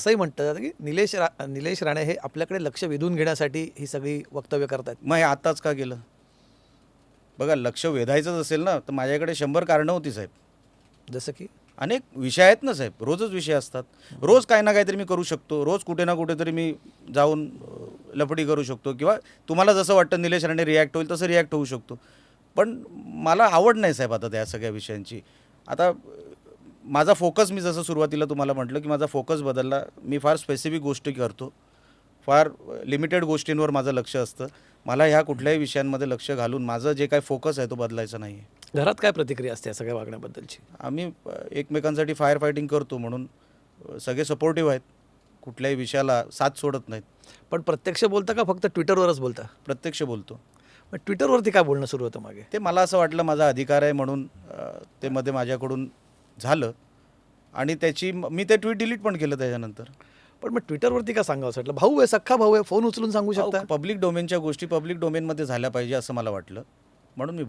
असंही म्हणतात की निलेश राणे हे आपल्याकडे लक्ष वेधून घेण्यासाठी ही सगळी वक्तव्य करतात. मग हे आत्ताच का केलं? बघा, लक्ष वेधायचंच असेल ना तर माझ्याकडे 100 कारणं होती साहेब. जसं की अनेक विषय आहेत ना साहेब, रोजच विषय असतात. रोज काही ना काहीतरी मी करू शकतो, रोज कुठे ना कुठेतरी मी जाऊन लफडी करू शकतो, किंवा तुम्हाला जसं वाटतं निलेश राणे रिॲक्ट होईल तसं रिॲक्ट होऊ शकतो. पण मला आवड नाही साहेब आता त्या सगळ्या विषयांची. आता माझा फोकस, मी जसं सुरुवातीला तुम्हाला म्हटलं की माझा फोकस बदलला. मी फार स्पेसिफिक गोष्टी करतो, फार लिमिटेड गोष्टींवर माझं लक्ष असतं. मला ह्या कुठल्याही विषयांमध्ये लक्ष घालून माझं जे काही फोकस आहे तो बदलायचा नाही आहे. घरात काय प्रतिक्रिया असते या सगळ्या वागण्याबद्दलची? आम्ही एकमेकांसाठी फायर फायटिंग करतो म्हणून सगळे सपोर्टिव्ह आहेत, कुठल्याही विषयाला साथ सोडत नाहीत. पण प्रत्यक्ष बोलता का फक्त ट्विटरवरच बोलता? प्रत्यक्ष बोलतो. मग ट्विटरवरती काय बोलणं सुरू होतं मागे? ते मला असं वाटलं माझा अधिकार आहे म्हणून ते मध्ये माझ्याकडून झालं, आणि मी ते ट्विट डिलीट पण केलं त्याच्यानंतर. पण मग ट्विटरवरती का सांगावं वाटलं? भाऊ आहे, सख्खा भाऊ आहे, फोन उचलून सांगू शकता. पब्लिक डोमेनच्या गोष्टी पब्लिक डोमेनमध्ये झाल्या पाहिजे असं मला वाटलं, म्हणून मी